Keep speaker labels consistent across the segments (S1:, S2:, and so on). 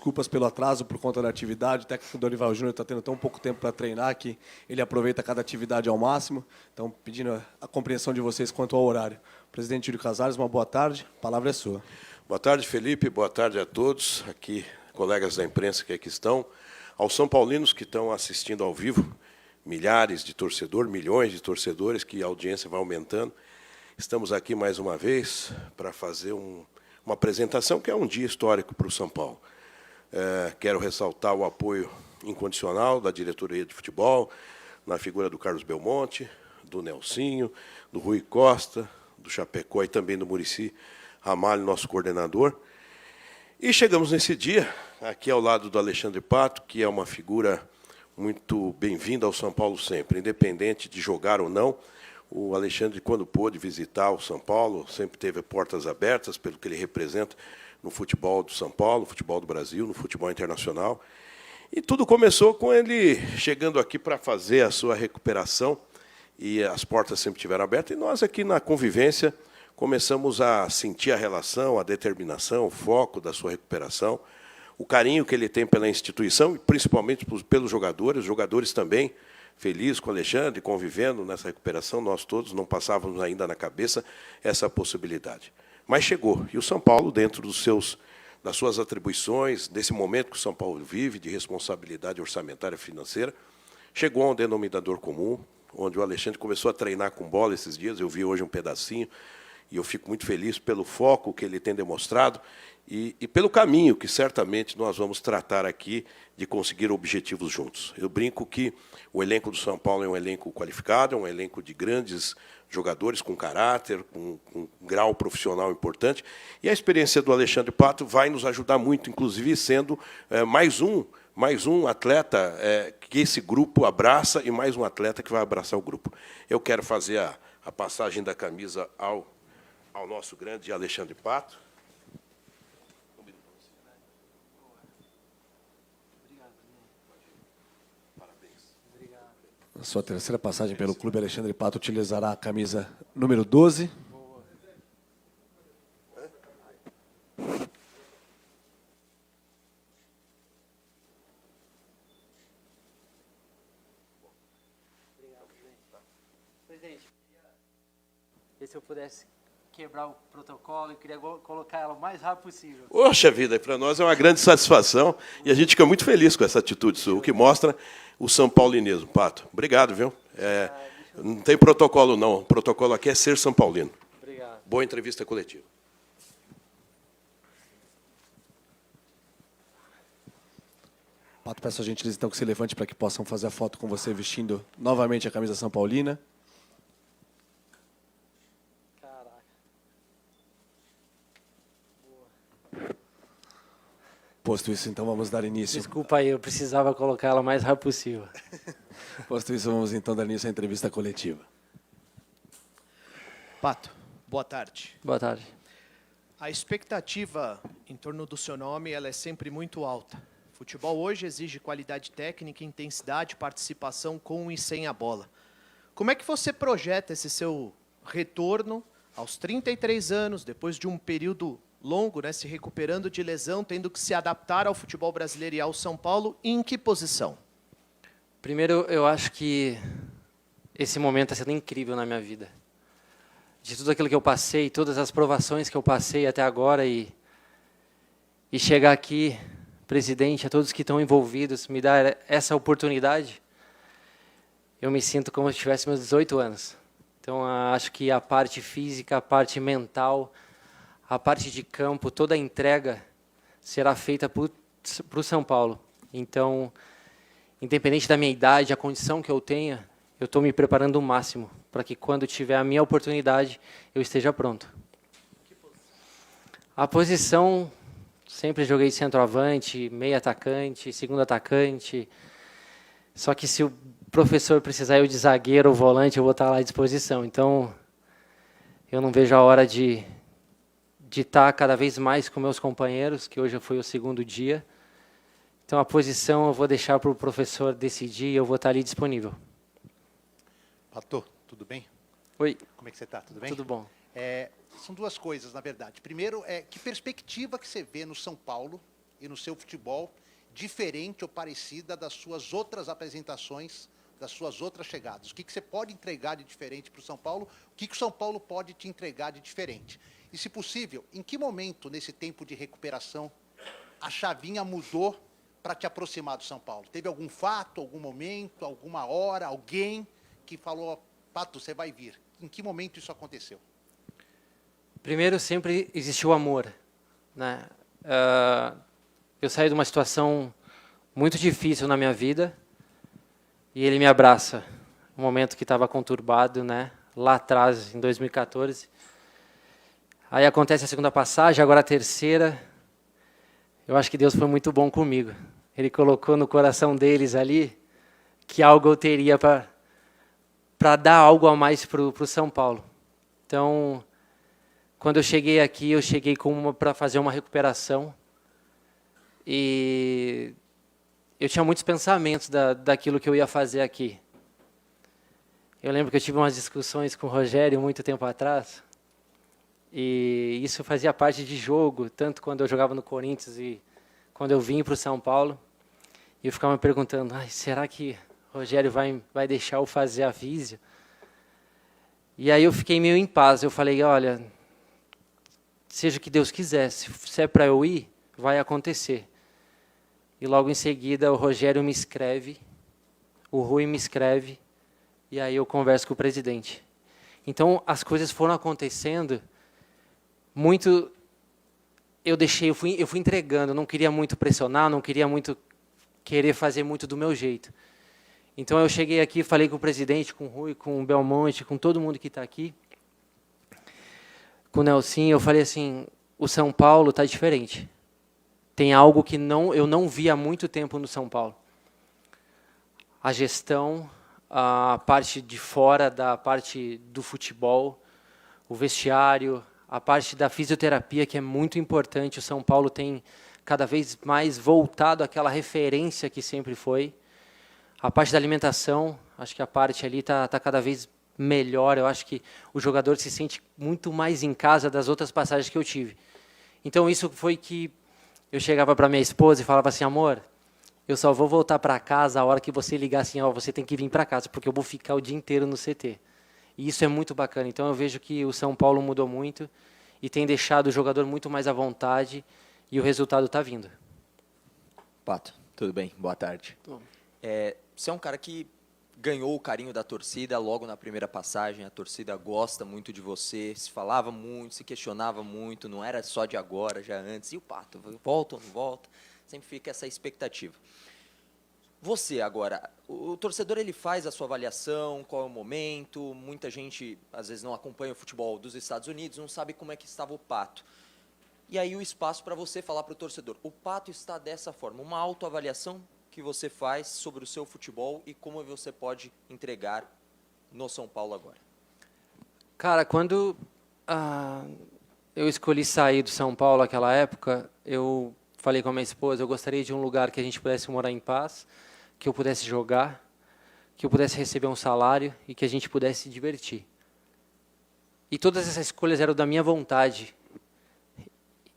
S1: desculpas pelo atraso por conta da atividade. O técnico Dorival Júnior está tendo tão pouco tempo para treinar que ele aproveita cada atividade ao máximo. Então, pedindo a compreensão de vocês quanto ao horário. Presidente Júlio Casares, uma boa tarde. A palavra é sua.
S2: Boa tarde, Felipe. Boa tarde a todos, aqui, colegas da imprensa que aqui estão. Aos São Paulinos que estão assistindo ao vivo, milhares de torcedores, milhões de torcedores, que a audiência vai aumentando. Estamos aqui mais uma vez para fazer uma apresentação que é um dia histórico para o São Paulo. Quero ressaltar o apoio incondicional da diretoria de futebol, na figura do Carlos Belmonte, do Nelsinho, do Rui Costa, do Chapecó e também do Muricy Ramalho, nosso coordenador. E chegamos nesse dia, aqui ao lado do Alexandre Pato, que é uma figura muito bem-vinda ao São Paulo sempre, independente de jogar ou não. O Alexandre, quando pôde visitar o São Paulo, sempre teve portas abertas pelo que ele representa no futebol do São Paulo, no futebol do Brasil, no futebol internacional. E tudo começou com ele chegando aqui para fazer a sua recuperação, e as portas sempre estiveram abertas. E nós aqui na convivência começamos a sentir a relação, a determinação, o foco da sua recuperação, o carinho que ele tem pela instituição, e principalmente pelos jogadores, os jogadores também, feliz com o Alexandre, convivendo nessa recuperação, nós todos não passávamos ainda na cabeça essa possibilidade. Mas chegou, e o São Paulo, dentro das suas atribuições, desse momento que o São Paulo vive, de responsabilidade orçamentária e financeira, chegou a um denominador comum, onde o Alexandre começou a treinar com bola esses dias, eu vi hoje um pedacinho, e eu fico muito feliz pelo foco que ele tem demonstrado e pelo caminho que certamente nós vamos tratar aqui de conseguir objetivos juntos. Eu brinco que o elenco do São Paulo é um elenco qualificado, é um elenco de grandes jogadores com caráter, com um grau profissional importante, e a experiência do Alexandre Pato vai nos ajudar muito, inclusive sendo mais um atleta que esse grupo abraça e mais um atleta que vai abraçar o grupo. Eu quero fazer a passagem da camisa ao nosso grande Alexandre Pato.
S1: Na sua terceira passagem pelo clube, Alexandre Pato utilizará a camisa número 12.
S3: Presidente, se eu pudesse quebrar o protocolo, eu queria colocar ela o mais rápido possível.
S2: Poxa vida, para nós é uma grande satisfação e a gente fica muito feliz com essa atitude sua, o que mostra o São Paulinismo. Pato, obrigado, viu? Não tem protocolo, não. O protocolo aqui é ser São Paulino.
S3: Obrigado.
S2: Boa entrevista coletiva.
S1: Pato, peço a gentileza então que se levante para que possam fazer a foto com você vestindo novamente a camisa São Paulina. Posto isso, então, vamos dar início.
S3: Desculpa aí, eu precisava colocar ela o mais rápido possível.
S1: Posto isso, vamos então dar início à entrevista coletiva.
S4: Pato, boa tarde.
S3: Boa tarde.
S4: A expectativa em torno do seu nome ela é sempre muito alta. Futebol hoje exige qualidade técnica, intensidade, participação com e sem a bola. Como é que você projeta esse seu retorno aos 33 anos, depois de um período longo, né, se recuperando de lesão, tendo que se adaptar ao futebol brasileiro e ao São Paulo, em que posição?
S3: Primeiro, eu acho que esse momento está sendo incrível na minha vida. De tudo aquilo que eu passei, todas as provações que eu passei até agora e chegar aqui, presidente, a todos que estão envolvidos, me dar essa oportunidade, eu me sinto como se tivesse meus 18 anos. Então, acho que a parte física, a parte mental, a parte de campo, toda a entrega será feita para o São Paulo. Então, independente da minha idade, a condição que eu tenha, eu estou me preparando o máximo para que quando tiver a minha oportunidade, eu esteja pronto. A posição, sempre joguei centroavante, meio atacante, segundo atacante. Só que se o professor precisar eu de zagueiro ou volante, eu vou estar lá à disposição. Então, eu não vejo a hora de estar cada vez mais com meus companheiros, que hoje foi o segundo dia. Então, a posição eu vou deixar para o professor decidir e eu vou estar ali disponível.
S5: Pato, tudo bem?
S3: Oi.
S5: Como é que você está? Tudo bem?
S3: Tudo bom.
S5: São duas coisas, na verdade. Primeiro, que perspectiva que você vê no São Paulo e no seu futebol diferente ou parecida das suas outras apresentações, das suas outras chegadas? O que você pode entregar de diferente para o São Paulo? O que o São Paulo pode te entregar de diferente? E, se possível, em que momento, nesse tempo de recuperação, a chavinha mudou para te aproximar do São Paulo? Teve algum fato, algum momento, alguma hora, alguém que falou, Pato, você vai vir? Em que momento isso aconteceu?
S3: Primeiro, sempre existiu amor, né? Eu saí de uma situação muito difícil na minha vida e ele me abraça. Um momento que estava conturbado, né? Lá atrás, em 2014. Aí acontece a segunda passagem, agora a terceira. Eu acho que Deus foi muito bom comigo. Ele colocou no coração deles ali que algo eu teria para dar algo a mais para o São Paulo. Então, quando eu cheguei aqui, eu cheguei para fazer uma recuperação. E eu tinha muitos pensamentos daquilo que eu ia fazer aqui. Eu lembro que eu tive umas discussões com o Rogério muito tempo atrás. E isso fazia parte de jogo, tanto quando eu jogava no Corinthians e quando eu vim para o São Paulo. E eu ficava me perguntando, será que o Rogério vai deixar eu fazer a físio? E aí eu fiquei meio em paz. Eu falei, olha, seja o que Deus quiser, se é para eu ir, vai acontecer. E logo em seguida o Rogério me escreve, o Rui me escreve, e aí eu converso com o presidente. Então as coisas foram acontecendo muito. Eu fui entregando, não queria muito pressionar, não queria muito querer fazer muito do meu jeito. Então eu cheguei aqui, falei com o presidente, com o Rui, com o Belmonte, com todo mundo que está aqui, com o Nelsinho, eu falei assim, o São Paulo está diferente. Tem algo que eu não vi há muito tempo no São Paulo. A gestão, a parte de fora da parte do futebol, o vestiário, a parte da fisioterapia, que é muito importante. O São Paulo tem cada vez mais voltado àquela referência que sempre foi. A parte da alimentação, acho que a parte ali está cada vez melhor. Eu acho que o jogador se sente muito mais em casa das outras passagens que eu tive. Então, isso foi que eu chegava para minha esposa e falava assim, amor, eu só vou voltar para casa a hora que você ligar assim, você tem que vir para casa, porque eu vou ficar o dia inteiro no CT. E isso é muito bacana. Então, eu vejo que o São Paulo mudou muito e tem deixado o jogador muito mais à vontade e o resultado está vindo.
S6: Pato, tudo bem? Boa tarde. Você é um cara que ganhou o carinho da torcida logo na primeira passagem, a torcida gosta muito de você, se falava muito, se questionava muito, não era só de agora, já antes. E o Pato, volta ou não volta? Sempre fica essa expectativa. Você agora, o torcedor ele faz a sua avaliação, qual é o momento, muita gente às vezes não acompanha o futebol dos Estados Unidos, não sabe como é que estava o Pato. E aí o espaço para você falar para o torcedor, o Pato está dessa forma, uma autoavaliação que você faz sobre o seu futebol e como você pode entregar no São Paulo agora.
S3: Cara, quando eu escolhi sair do São Paulo naquela época, eu falei com a minha esposa, eu gostaria de um lugar que a gente pudesse morar em paz, que eu pudesse jogar, que eu pudesse receber um salário e que a gente pudesse se divertir. E todas essas escolhas eram da minha vontade.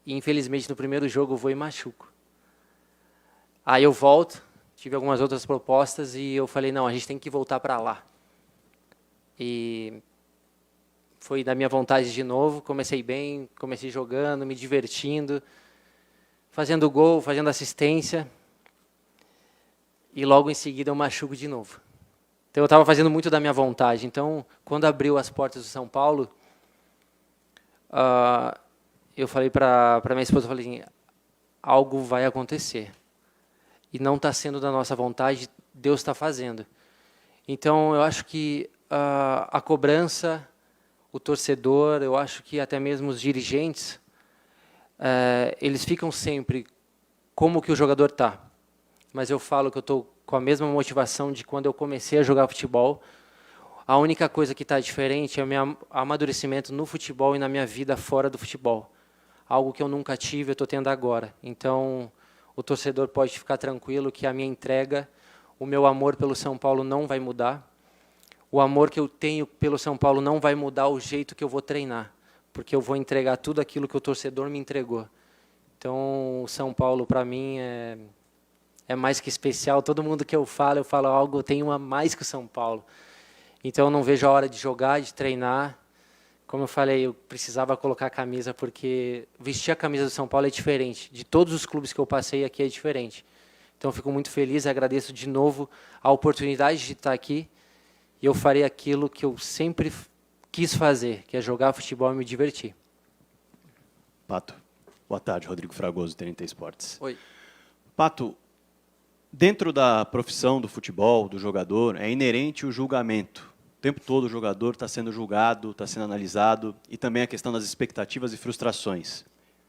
S3: E, infelizmente, no primeiro jogo eu vou e machuco. Aí eu volto, tive algumas outras propostas e eu falei, não, a gente tem que voltar para lá. E foi da minha vontade de novo, comecei bem, comecei jogando, me divertindo, fazendo gol, fazendo assistência. E logo em seguida eu machuco de novo. Então eu estava fazendo muito da minha vontade. Então, quando abriu as portas do São Paulo, eu falei para minha esposa, eu falei assim, algo vai acontecer. E não está sendo da nossa vontade, Deus está fazendo. Então, eu acho que a cobrança, o torcedor, eu acho que até mesmo os dirigentes, eles ficam sempre como que o jogador está. Mas eu falo que eu estou com a mesma motivação de quando eu comecei a jogar futebol. A única coisa que está diferente é o meu amadurecimento no futebol e na minha vida fora do futebol. Algo que eu nunca tive, eu estou tendo agora. Então, o torcedor pode ficar tranquilo que a minha entrega, o meu amor pelo São Paulo não vai mudar. O amor que eu tenho pelo São Paulo não vai mudar o jeito que eu vou treinar, porque eu vou entregar tudo aquilo que o torcedor me entregou. Então, o São Paulo, para mim, é mais que especial. Todo mundo que eu falo algo, tem uma mais que o São Paulo. Então, eu não vejo a hora de jogar, de treinar. Como eu falei, eu precisava colocar a camisa, porque vestir a camisa do São Paulo é diferente. De todos os clubes que eu passei aqui é diferente. Então, eu fico muito feliz e agradeço de novo a oportunidade de estar aqui. E eu farei aquilo que eu sempre quis fazer, que é jogar futebol e me divertir.
S7: Pato, boa tarde. Rodrigo Fragoso, TNT Esportes.
S3: Oi.
S7: Pato, dentro da profissão do futebol, do jogador, é inerente o julgamento. O tempo todo o jogador está sendo julgado, está sendo analisado, e também a questão das expectativas e frustrações.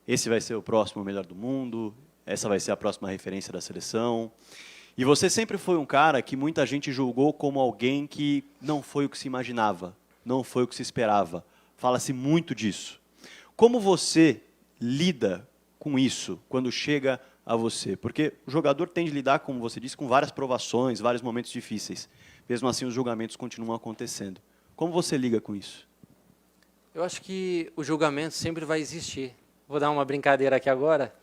S7: Esse vai ser o próximo melhor do mundo, essa vai ser a próxima referência da seleção. E você sempre foi um cara que muita gente julgou como alguém que não foi o que se imaginava, não foi o que se esperava. Fala-se muito disso. Como você lida com isso quando chega a você? Porque o jogador tem de lidar, como você disse, com várias provações, vários momentos difíceis. Mesmo assim, os julgamentos continuam acontecendo. Como você liga com isso?
S3: Eu acho que o julgamento sempre vai existir. Vou dar uma brincadeira aqui agora.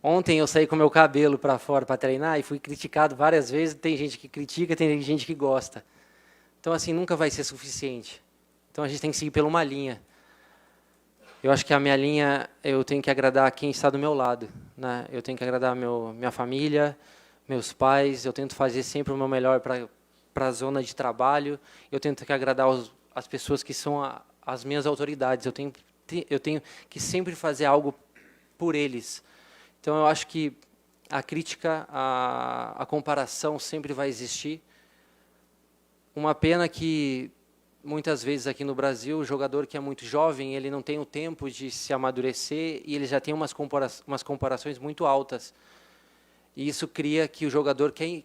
S3: Ontem eu saí com meu cabelo para fora para treinar e fui criticado várias vezes. Tem gente que critica, tem gente que gosta. Então, assim, nunca vai ser suficiente. Então, a gente tem que seguir por uma linha. Eu acho que a minha linha, eu tenho que agradar quem está do meu lado, né? Eu tenho que agradar minha família, meus pais. Eu tento fazer sempre o meu melhor para a zona de trabalho. Eu tento que agradar as pessoas que são as minhas autoridades. Eu tenho que sempre fazer algo por eles. Então, eu acho que a crítica, a comparação sempre vai existir. Uma pena que, muitas vezes aqui no Brasil, o jogador que é muito jovem, ele não tem o tempo de se amadurecer e ele já tem umas comparações muito altas. E isso cria que o jogador que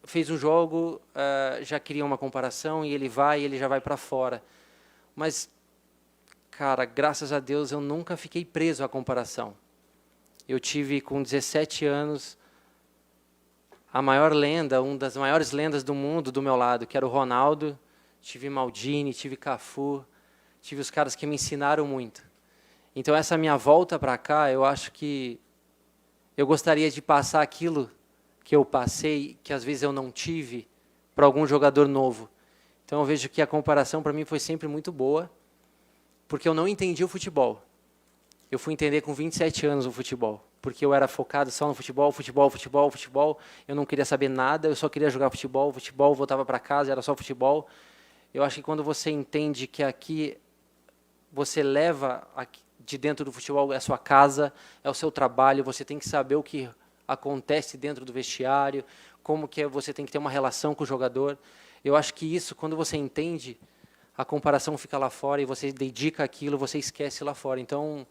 S3: fez um jogo já cria uma comparação e ele já vai para fora. Mas, cara, graças a Deus, eu nunca fiquei preso à comparação. Eu tive, com 17 anos, a maior lenda, uma das maiores lendas do mundo do meu lado, que era o Ronaldo. Tive Maldini, tive Cafu, tive os caras que me ensinaram muito. Então, essa minha volta para cá, eu acho que eu gostaria de passar aquilo que eu passei, que às vezes eu não tive, para algum jogador novo. Então, eu vejo que a comparação para mim foi sempre muito boa, porque eu não entendi o futebol. Eu fui entender com 27 anos o futebol, porque eu era focado só no futebol. Eu não queria saber nada, eu só queria jogar futebol, voltava para casa, era só futebol. Eu acho que quando você entende que aqui você leva de dentro do futebol é a sua casa, é o seu trabalho, você tem que saber o que acontece dentro do vestiário, como que você tem que ter uma relação com o jogador. Eu acho que isso, quando você entende, a comparação fica lá fora e você dedica aquilo, você esquece lá fora. Então,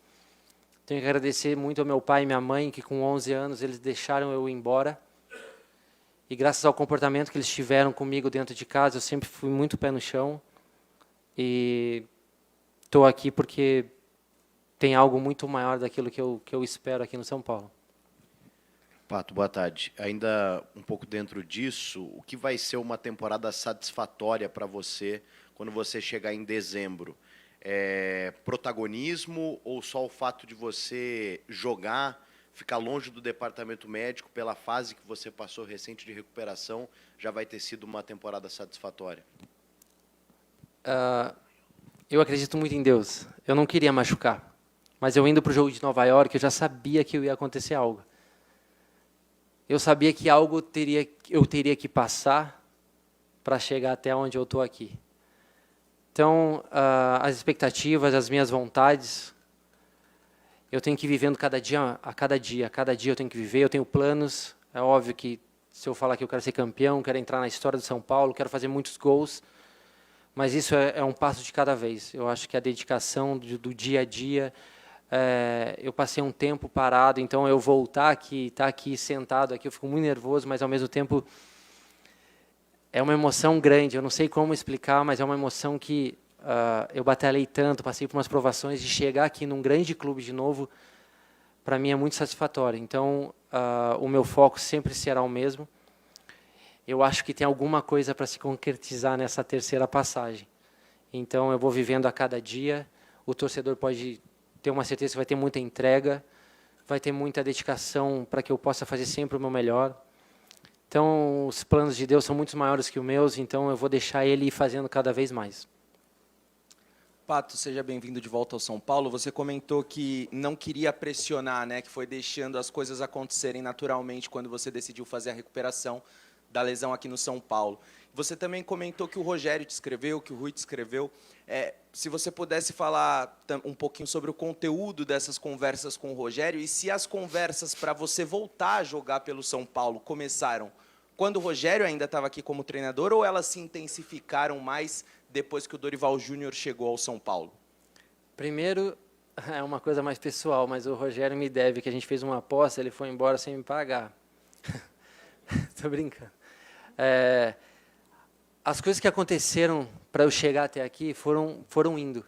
S3: tenho que agradecer muito ao meu pai e minha mãe, que com 11 anos eles deixaram eu ir embora. E graças ao comportamento que eles tiveram comigo dentro de casa, eu sempre fui muito pé no chão. E estou aqui porque tem algo muito maior daquilo que eu espero aqui no São Paulo.
S8: Pato, boa tarde. Ainda um pouco dentro disso, o que vai ser uma temporada satisfatória para você quando você chegar em dezembro? Protagonismo ou só o fato de você jogar, ficar longe do departamento médico pela fase que você passou recente de recuperação, já vai ter sido uma temporada satisfatória?
S3: Eu acredito muito em Deus. Eu não queria machucar, mas eu indo para o jogo de Nova York, eu já sabia que ia acontecer algo. Eu sabia que eu teria que passar para chegar até onde eu estou aqui. Então, as expectativas, as minhas vontades, eu tenho que ir vivendo cada dia eu tenho que viver, eu tenho planos. É óbvio que se eu falar que eu quero ser campeão, quero entrar na história do São Paulo, quero fazer muitos gols, mas isso é um passo de cada vez. Eu acho que a dedicação do dia a dia, eu passei um tempo parado, então eu voltar aqui, estar aqui sentado aqui, eu fico muito nervoso, mas ao mesmo tempo é uma emoção grande. Eu não sei como explicar, mas é uma emoção que eu batalhei tanto, passei por umas provações, de chegar aqui num grande clube de novo, para mim é muito satisfatório. Então, o meu foco sempre será o mesmo. Eu acho que tem alguma coisa para se concretizar nessa terceira passagem. Então, eu vou vivendo a cada dia. O torcedor pode tenho uma certeza que vai ter muita entrega, vai ter muita dedicação para que eu possa fazer sempre o meu melhor. Então, os planos de Deus são muito maiores que os meus, então eu vou deixar Ele ir fazendo cada vez mais.
S9: Pato, seja bem-vindo de volta ao São Paulo. Você comentou que não queria pressionar, né, que foi deixando as coisas acontecerem naturalmente quando você decidiu fazer a recuperação da lesão aqui no São Paulo. Você também comentou que o Rogério te escreveu, que o Rui te escreveu. Se você pudesse falar um pouquinho sobre o conteúdo dessas conversas com o Rogério e se as conversas para você voltar a jogar pelo São Paulo começaram quando o Rogério ainda estava aqui como treinador ou elas se intensificaram mais depois que o Dorival Júnior chegou ao São Paulo?
S3: Primeiro, é uma coisa mais pessoal, mas o Rogério me deve, que a gente fez uma aposta, ele foi embora sem me pagar. Tô brincando. As coisas que aconteceram para eu chegar até aqui foram indo.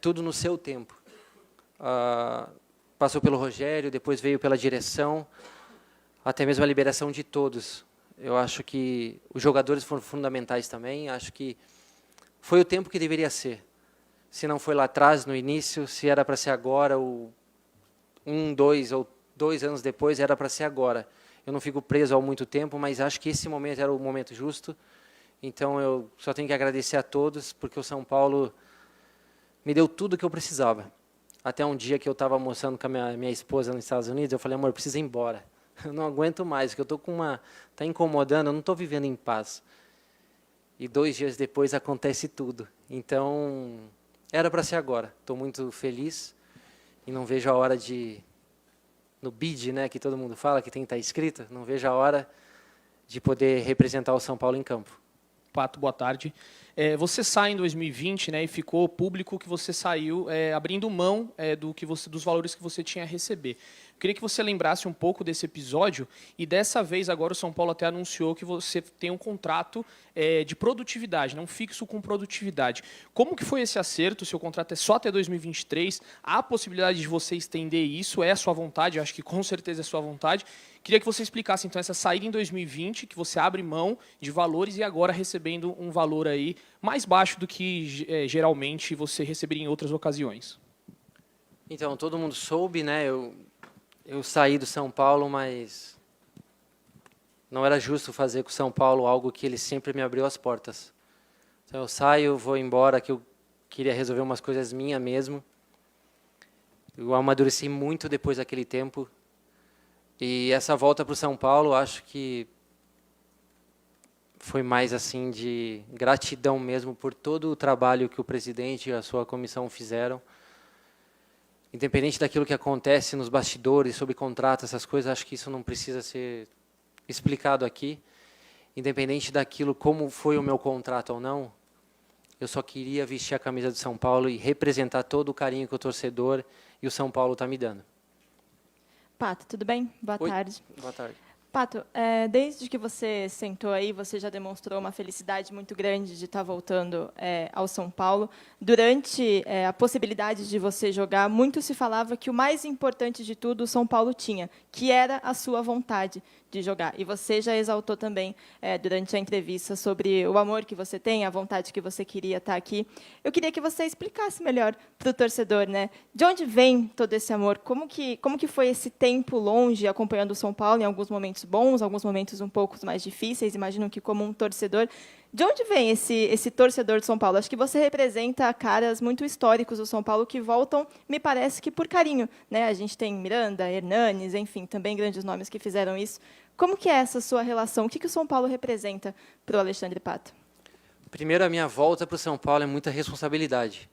S3: Tudo no seu tempo. Passou pelo Rogério, depois veio pela direção, até mesmo a liberação de todos. Eu acho que os jogadores foram fundamentais também. Acho que foi o tempo que deveria ser. Se não foi lá atrás, no início, se era para ser agora, ou 1, 2 ou 2 anos depois, era para ser agora. Eu não fico preso há muito tempo, mas acho que esse momento era o momento justo. Então, eu só tenho que agradecer a todos, porque o São Paulo me deu tudo o que eu precisava. Até um dia que eu estava almoçando com a minha esposa nos Estados Unidos, eu falei, amor, eu preciso ir embora. Eu não aguento mais, porque eu estou está incomodando, eu não estou vivendo em paz. E 2 dias depois acontece tudo. Então, era para ser agora. Estou muito feliz e não vejo a hora no bid, né, que todo mundo fala, que tem que estar escrito, não vejo a hora de poder representar o São Paulo em campo.
S10: Pato, boa tarde. Você sai em 2020, né, e ficou público que você saiu abrindo mão dos valores que você tinha a receber. Eu queria que você lembrasse um pouco desse episódio e dessa vez agora o São Paulo até anunciou que você tem um contrato de produtividade, não fixo com produtividade. Como que foi esse acerto? O seu contrato é só até 2023. Há a possibilidade de você estender isso? É a sua vontade? Eu acho que com certeza é a sua vontade. Queria que você explicasse então essa saída em 2020, que você abre mão de valores e agora recebendo um valor aí mais baixo do que geralmente você receberia em outras ocasiões.
S3: Então, todo mundo soube, né? Eu saí do São Paulo, mas não era justo fazer com o São Paulo algo que ele sempre me abriu as portas. Então, eu saio, vou embora, que eu queria resolver umas coisas minhas mesmo. Eu amadureci muito depois daquele tempo. E essa volta para o São Paulo, acho que foi mais assim de gratidão mesmo por todo o trabalho que o presidente e a sua comissão fizeram. Independente daquilo que acontece nos bastidores, sobre contrato, essas coisas, acho que isso não precisa ser explicado aqui. Independente daquilo, como foi o meu contrato ou não, eu só queria vestir a camisa do São Paulo e representar todo o carinho que o torcedor e o São Paulo está me dando.
S11: Pato, tudo bem? Boa
S3: Oi.
S11: tarde.
S3: Boa tarde.
S11: Pato, desde que você sentou aí, você já demonstrou uma felicidade muito grande de estar voltando ao São Paulo. Durante a possibilidade de você jogar, muito se falava que o mais importante de tudo o São Paulo tinha, que era a sua vontade de jogar. E você já exaltou também, durante a entrevista, sobre o amor que você tem, a vontade que você queria estar aqui. Eu queria que você explicasse melhor para o torcedor, né? De onde vem todo esse amor? Como que foi esse tempo longe, acompanhando o São Paulo, em alguns momentos bons, alguns momentos um pouco mais difíceis, imagino que como um torcedor. De onde vem esse torcedor de São Paulo? Acho que você representa caras muito históricos do São Paulo que voltam, me parece que por carinho, né? A gente tem Miranda, Hernanes, enfim, também grandes nomes que fizeram isso. Como que é essa sua relação? O que o São Paulo representa para o Alexandre Pato?
S3: Primeiro, a minha volta para o São Paulo é muita responsabilidade.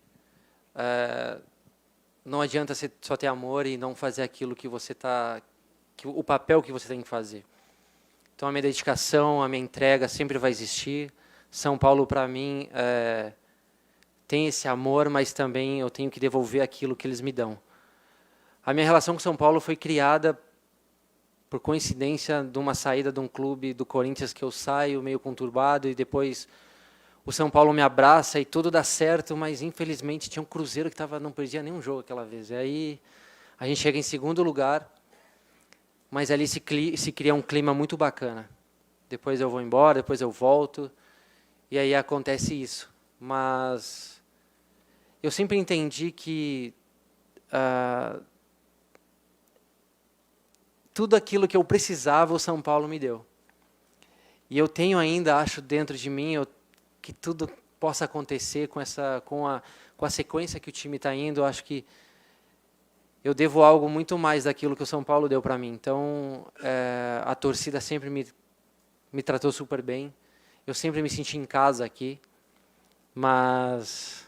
S3: Não adianta você só ter amor e não fazer aquilo que você o papel que você tem que fazer. Então, a minha dedicação, a minha entrega sempre vai existir. São Paulo, para mim, tem esse amor, mas também eu tenho que devolver aquilo que eles me dão. A minha relação com São Paulo foi criada por coincidência de uma saída de um clube do Corinthians que eu saio meio conturbado e depois o São Paulo me abraça e tudo dá certo, mas infelizmente tinha um Cruzeiro que não perdia nenhum jogo aquela vez. E aí a gente chega em segundo lugar, mas ali se cria um clima muito bacana. Depois eu vou embora, depois eu volto e aí acontece isso. Mas eu sempre entendi que tudo aquilo que eu precisava, o São Paulo me deu. E eu tenho ainda, acho, dentro de mim, que tudo possa acontecer com a sequência que o time está indo. Eu acho que eu devo algo muito mais daquilo que o São Paulo deu para mim. Então, a torcida sempre me tratou super bem. Eu sempre me senti em casa aqui. Mas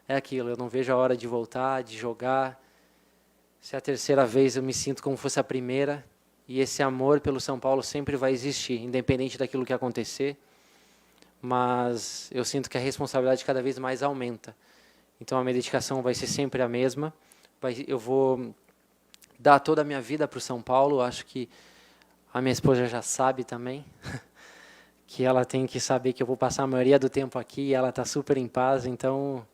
S3: é aquilo, eu não vejo a hora de voltar, de jogar. Se é a terceira vez, eu me sinto como se fosse a primeira. E esse amor pelo São Paulo sempre vai existir, independente daquilo que acontecer. Mas eu sinto que a responsabilidade cada vez mais aumenta. Então a minha dedicação vai ser sempre a mesma. Eu vou dar toda a minha vida para o São Paulo. Acho que a minha esposa já sabe também. Que ela tem que saber que eu vou passar a maioria do tempo aqui e ela está super em paz. Então,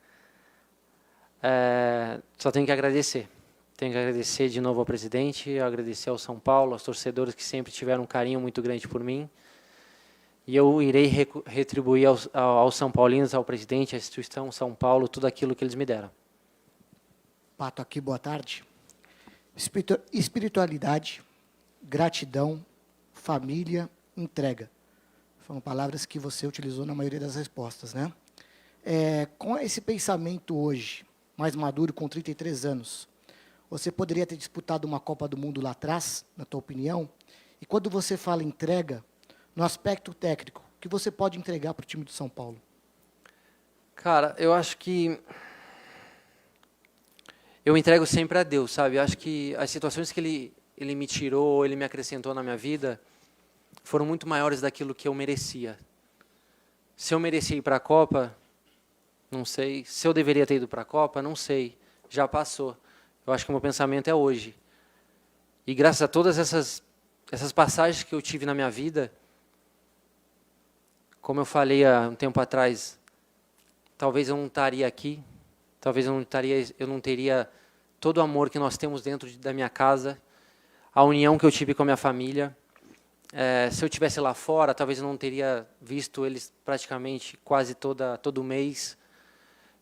S3: só tenho que agradecer. Tenho que agradecer de novo ao presidente, agradecer ao São Paulo, aos torcedores que sempre tiveram um carinho muito grande por mim. E eu irei retribuir aos São Paulinos, ao presidente, à instituição São Paulo, tudo aquilo que eles me deram.
S12: Pato aqui, boa tarde. Espiritualidade, gratidão, família, entrega. Foram palavras que você utilizou na maioria das respostas, né? Com esse pensamento hoje, mais maduro, com 33 anos, você poderia ter disputado uma Copa do Mundo lá atrás, na tua opinião? E quando você fala entrega, no aspecto técnico, o que você pode entregar para o time do São Paulo?
S3: Cara, eu acho que eu entrego sempre a Deus, sabe? Eu acho que as situações que ele me tirou, ele me acrescentou na minha vida, foram muito maiores daquilo que eu merecia. Se eu merecia ir para a Copa, não sei. Se eu deveria ter ido para a Copa, não sei. Já passou. Eu acho que o meu pensamento é hoje. E graças a todas essas passagens que eu tive na minha vida, como eu falei há um tempo atrás, talvez eu não estaria aqui, talvez eu não teria todo o amor que nós temos dentro da minha casa, a união que eu tive com a minha família. Se eu estivesse lá fora, talvez eu não teria visto eles praticamente quase todo mês.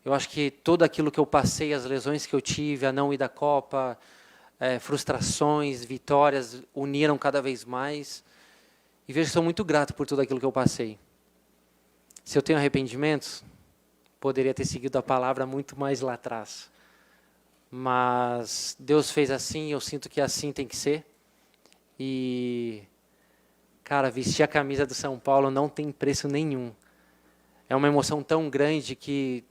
S3: Eu acho que tudo aquilo que eu passei, as lesões que eu tive, a não ir da Copa, frustrações, vitórias, uniram cada vez mais. E vejo que sou muito grato por tudo aquilo que eu passei. Se eu tenho arrependimentos, poderia ter seguido a palavra muito mais lá atrás. Mas Deus fez assim, eu sinto que assim tem que ser. E, cara, vestir a camisa do São Paulo não tem preço nenhum. É uma emoção tão grande que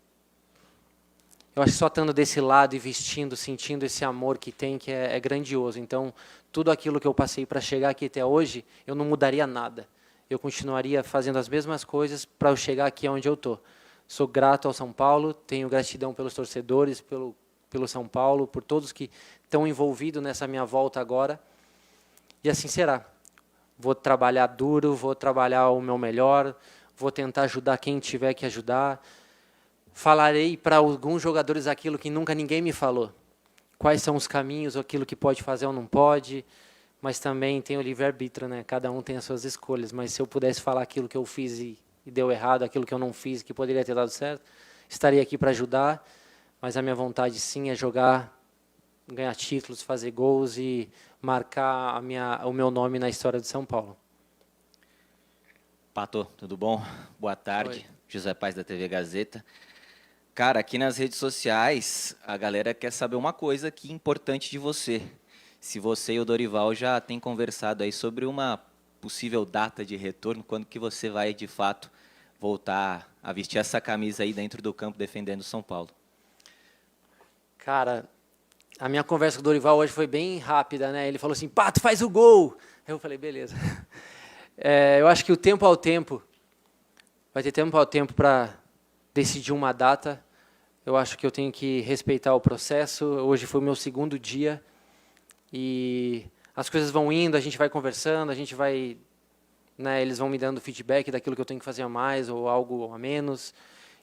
S3: eu acho que só estando desse lado e vestindo, sentindo esse amor que tem, que é grandioso. Então, tudo aquilo que eu passei para chegar aqui até hoje, eu não mudaria nada. Eu continuaria fazendo as mesmas coisas para eu chegar aqui onde eu estou. Sou grato ao São Paulo, tenho gratidão pelos torcedores, pelo São Paulo, por todos que estão envolvidos nessa minha volta agora. E assim será. Vou trabalhar duro, vou trabalhar o meu melhor, vou tentar ajudar quem tiver que ajudar. Falarei para alguns jogadores aquilo que nunca ninguém me falou. Quais são os caminhos, aquilo que pode fazer ou não pode. Mas também tem o livre-arbítrio, né? Cada um tem as suas escolhas. Mas se eu pudesse falar aquilo que eu fiz e deu errado, aquilo que eu não fiz que poderia ter dado certo, estaria aqui para ajudar. Mas a minha vontade, sim, é jogar, ganhar títulos, fazer gols e marcar o meu nome na história de São Paulo.
S13: Pato, tudo bom? Boa tarde.
S3: Oi.
S13: José Paes da TV Gazeta. Cara, aqui nas redes sociais, a galera quer saber uma coisa aqui importante de você. Se você e o Dorival já têm conversado aí sobre uma possível data de retorno, quando que você vai, de fato, voltar a vestir essa camisa aí dentro do campo defendendo o São Paulo?
S3: Cara, a minha conversa com o Dorival hoje foi bem rápida, né? Ele falou assim, Pato, faz o gol! Eu falei, beleza. Eu acho que o tempo ao tempo, vai ter tempo ao tempo para decidir uma data. Eu acho que eu tenho que respeitar o processo. Hoje foi o meu segundo dia e as coisas vão indo, a gente vai conversando, a gente vai, né, eles vão me dando feedback daquilo que eu tenho que fazer a mais ou algo a menos.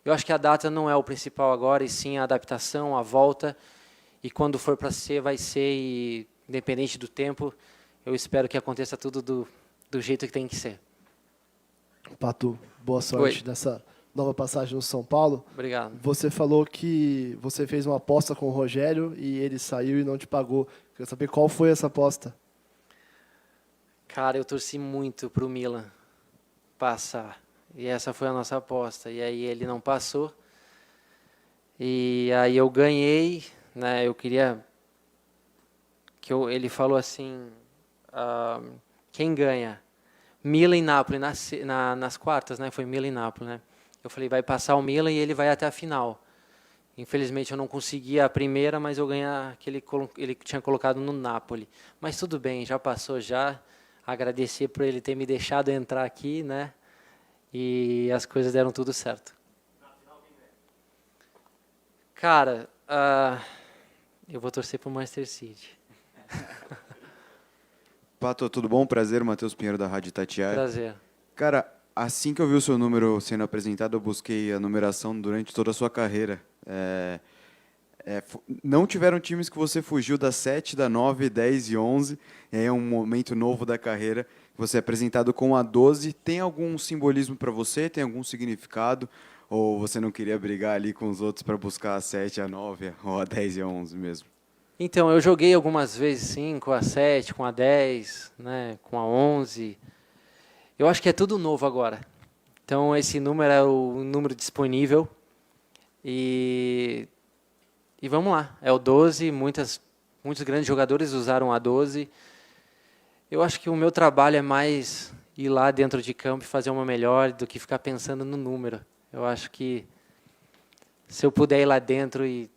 S3: Eu acho que a data não é o principal agora, e sim a adaptação, a volta. E quando for para ser, vai ser, e independente do tempo, eu espero que aconteça tudo do jeito que tem que ser.
S14: Pato, boa sorte
S3: Oi.
S14: nessa nova passagem no São Paulo.
S3: Obrigado.
S14: Você falou que você fez uma aposta com o Rogério e ele saiu e não te pagou. Queria saber qual foi essa aposta.
S3: Cara, eu torci muito pro Milan passar. E essa foi a nossa aposta. E aí ele não passou. E aí eu ganhei, né? Eu queria ele falou assim, quem ganha? Milan e Napoli nas quartas, né? Foi Milan e Napoli, né? Eu falei, vai passar o Milan e ele vai até a final. Infelizmente eu não consegui a primeira, mas eu ganhei a que ele tinha colocado no Napoli. Mas tudo bem, já passou já. Agradecer por ele ter me deixado entrar aqui, né? E as coisas deram tudo certo. Cara, eu vou torcer pro Manchester City.
S15: Pato, tudo bom? Prazer, Matheus Pinheiro da Rádio Itatiaia.
S3: Prazer.
S15: Cara, assim que eu vi o seu número sendo apresentado, eu busquei a numeração durante toda a sua carreira. Não tiveram times que você fugiu da 7, da 9, 10 e 11. É um momento novo da carreira. Você é apresentado com a 12. Tem algum simbolismo para você? Tem algum significado? Ou você não queria brigar ali com os outros para buscar a 7, a 9 ou a 10 e a 11 mesmo?
S3: Então, eu joguei algumas vezes, sim, com a 7, com a 10, né, com a 11. Eu acho que é tudo novo agora. Então, esse número é o número disponível. E vamos lá, é o 12. Muitos grandes jogadores usaram a 12. Eu acho que o meu trabalho é mais ir lá dentro de campo e fazer uma melhor do que ficar pensando no número. Eu acho que se eu puder ir lá dentro e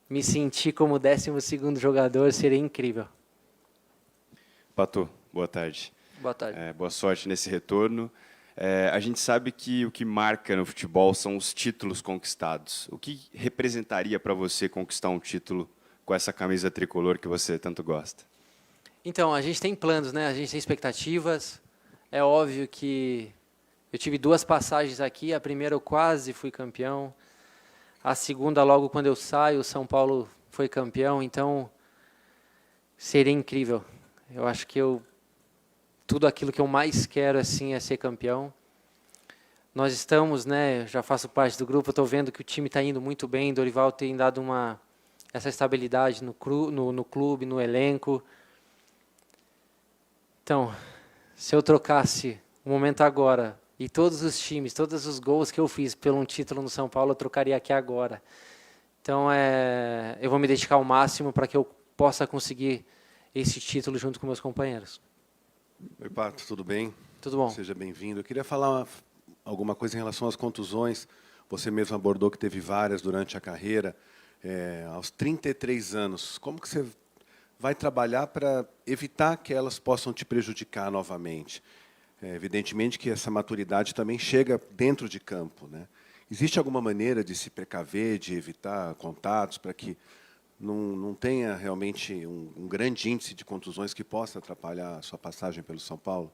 S3: me sentir como 12º jogador, seria incrível.
S15: Pato, boa tarde.
S3: Boa tarde.
S15: Boa sorte nesse retorno. A gente sabe que o que marca no futebol são os títulos conquistados. O que representaria para você conquistar um título com essa camisa tricolor que você tanto gosta?
S3: Então, a gente tem planos, né? A gente tem expectativas. É óbvio que eu tive 2 passagens aqui. A primeira eu quase fui campeão. A segunda, logo quando eu saio, o São Paulo foi campeão. Então, seria incrível. Eu acho que tudo aquilo que eu mais quero assim é ser campeão. Nós estamos, né? Já faço parte do grupo. Estou vendo que o time está indo muito bem. Dorival tem dado essa estabilidade no clube, no elenco. Então, se eu trocasse o momento agora e todos os times, todos os gols que eu fiz pelo um título no São Paulo, eu trocaria aqui agora. Então, eu vou me dedicar ao máximo para que eu possa conseguir esse título junto com meus companheiros.
S16: Oi, Pato, tudo bem?
S3: Tudo bom.
S16: Seja bem-vindo. Eu queria falar alguma coisa em relação às contusões. Você mesmo abordou que teve várias durante a carreira. Aos 33 anos, como que você vai trabalhar para evitar que elas possam te prejudicar novamente? Evidentemente que essa maturidade também chega dentro de campo, né? Existe alguma maneira de se precaver, de evitar contatos, para que não tenha realmente um grande índice de contusões que possa atrapalhar a sua passagem pelo São Paulo?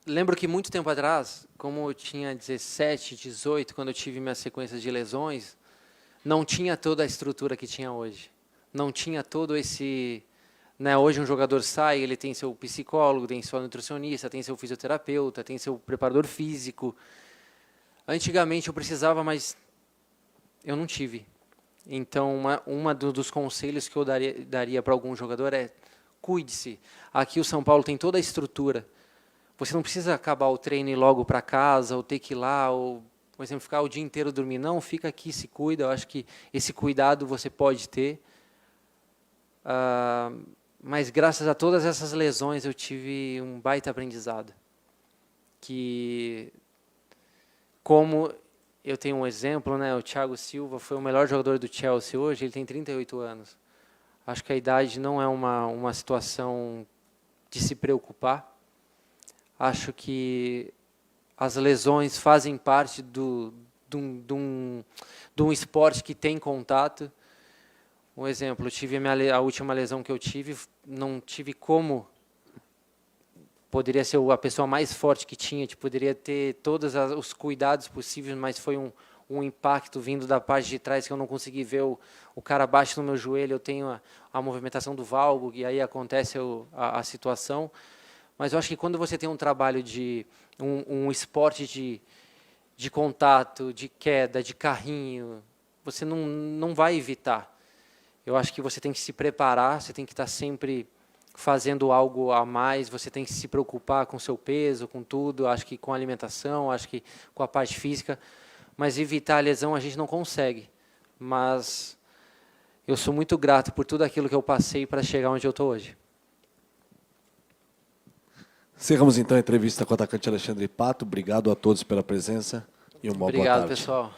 S3: Lembro que muito tempo atrás, como eu tinha 17, 18, quando eu tive minhas sequências de lesões, não tinha toda a estrutura que tinha hoje. Não tinha todo esse... Né, hoje um jogador sai, ele tem seu psicólogo, tem seu nutricionista, tem seu fisioterapeuta, tem seu preparador físico. Antigamente eu precisava, mas eu não tive. Então, dos conselhos que eu daria para algum jogador é: cuide-se. Aqui o São Paulo tem toda a estrutura. Você não precisa acabar o treino e ir logo para casa, ou ter que ir lá, ou, por exemplo, ficar o dia inteiro dormindo. Não, fica aqui, se cuida. Eu acho que esse cuidado você pode ter. Mas graças a todas essas lesões eu tive um baita aprendizado. Que, como eu tenho um exemplo, né, o Thiago Silva foi o melhor jogador do Chelsea hoje, ele tem 38 anos. Acho que a idade não é uma situação de se preocupar. Acho que as lesões fazem parte de um esporte que tem contato. Um exemplo, eu tive a última lesão que eu tive, não tive como, poderia ser a pessoa mais forte que tinha, poderia ter todos os cuidados possíveis, mas foi um impacto vindo da parte de trás que eu não consegui ver o cara abaixo no meu joelho, eu tenho a movimentação do valgo, e aí acontece a situação. Mas eu acho que quando você tem um trabalho de um esporte de contato, de queda, de carrinho, você não vai evitar. Eu acho que você tem que se preparar, você tem que estar sempre fazendo algo a mais, você tem que se preocupar com o seu peso, com tudo, acho que com a alimentação, acho que com a parte física, mas evitar a lesão a gente não consegue. Mas eu sou muito grato por tudo aquilo que eu passei para chegar onde eu estou hoje.
S1: Encerramos então a entrevista com o atacante Alexandre Pato. Obrigado a todos pela presença e uma boa tarde.
S3: Obrigado, pessoal.